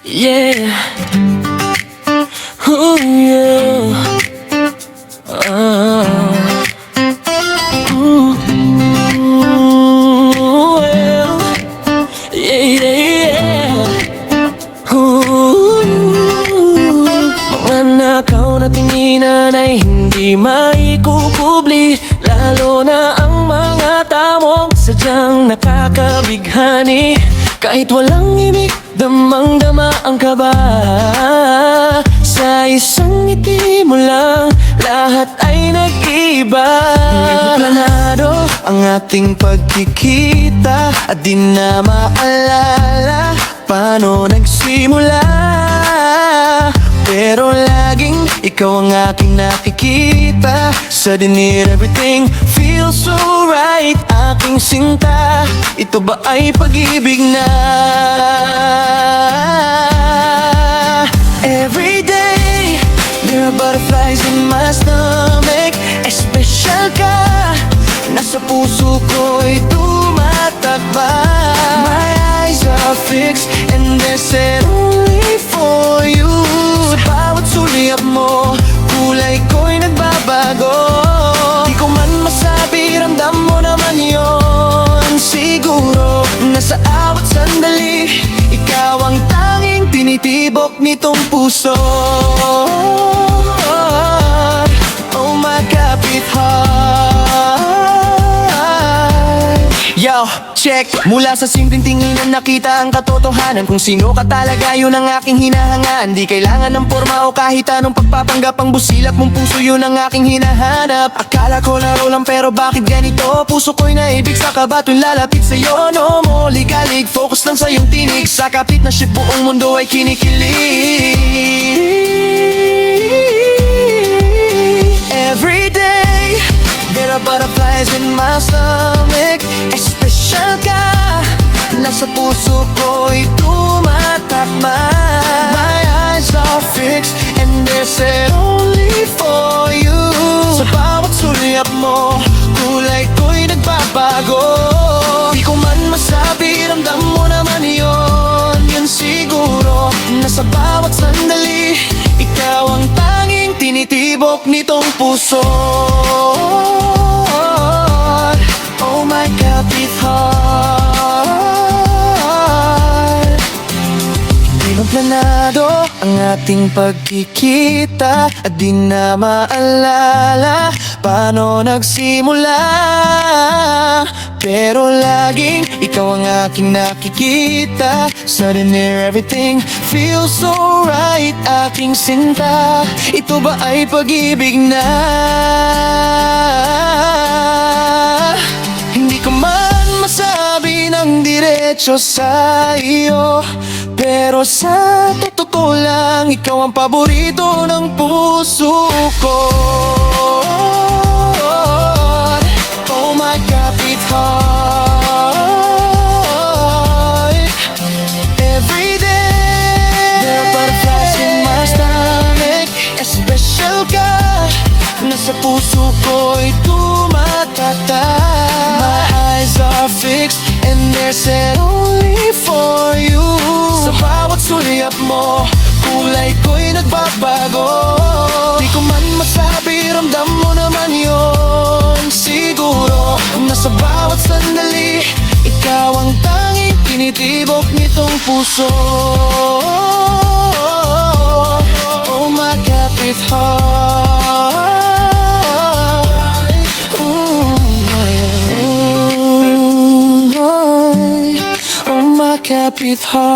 Yeah. Ooh, yeah. Ooh, well. Yeah, yeah, yeah. Ooh. Mga nakaw na tinginan ay hindi maikukubli, lalo na ang mga tamong sadyang nakakabighani. Kahit walang imik, damang-dama ang kaba. Sa isang ngiti mo lang, lahat ay nag-iba. Planado ang ating pagkikita, at di na maalala paano nagsimula. Pero laging ikaw ang aking nakikita. Suddenly everything feels so right. Aking sinta, ito ba ay pag-ibig na? Every day, there are butterflies in my stomach. Espesyal ka, nasa puso ko'y tumatakbo. My eyes are fixed and they're set only for you. Sa bawat sulyap mo, kulay ko'y nagbabago. Di ko man masabi, ramdam mo naman yon. Siguro, nasa awat sandali, ikaw ang tanging tinitibok nitong puso. Oh my kapit heart. Yo, check! Mula sa simpleng tingin na nakita ang katotohanan. Kung sino ka talaga, yun ang aking hinahangaan. Di kailangan ng forma o kahit anong pagpapanggap. Ang busilak mong puso, yun ang aking hinahanap. Akala ko laro lang pero bakit ganito? Puso ko'y naibig sa kaba tuwing lalapit sa'yo. No mo ligalig, focus lang sa iyong tinig. Sa kapit na ship, buong mundo ay kinikilig. Every day, there are butterflies in my stomach. Espesyal ka, nasa puso ko'y tumatakbo. My eyes are fixed and they're set only for you. Sa bawat sulyap mo, kulay ko'y nagbabago. Di ko man masabi, ramdam mo naman yon. Yan siguro, nasa bawat sandali, ikaw ang tanging tinitibok nitong puso. Oh my kapit heart. Hindi planado ang ating pagkikita, at di na maalala paano nagsimula. Pero laging ikaw ang aking nakikita. Suddenly everything feels so right. Aking sinta, ito ba ay pag-ibig na? Hindi ko man masabi ng diretso sa iyo, pero sa totoo lang, ikaw ang paborito ng puso ko. Oh my kapit heart. Every day, there are butterflies in my stomach. Espesyal ka, nasa puso ko'y tumatakbo. My eyes are fixed and they're set only for you. Sa bawat sulyap mo, kulay ko'y nagbabago. Di ko man masabi, ramdam mo naman yon. Siguro, nasa bawat sandali, ikaw ang tanging tinitibok nitong puso. Oh my kapit heart. Oh my kapit heart.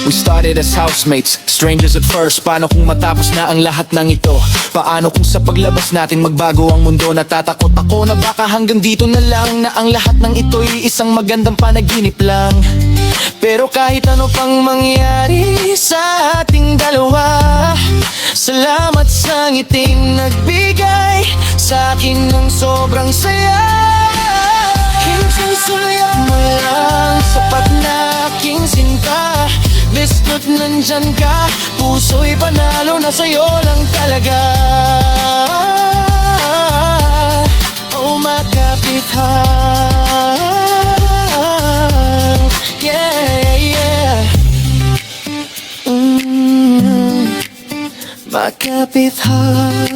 We started as housemates, strangers at first. Paano kung matapos na ang lahat ng ito? Paano kung sa paglabas natin magbago ang mundo? Natatakot ako na baka hanggang dito na lang, na ang lahat ng ito'y isang magandang panaginip lang. Pero kahit ano pang mangyari sa ating dalawa, salamat sa ngiting nagbigay sa akin ng sobrang saya. Hindi sulyap mo lang, sapat na aking sinta. Besta't nandyan ka, puso'y panalo na sa'yo lang talaga. Oh my kapit heart. Magkapit heart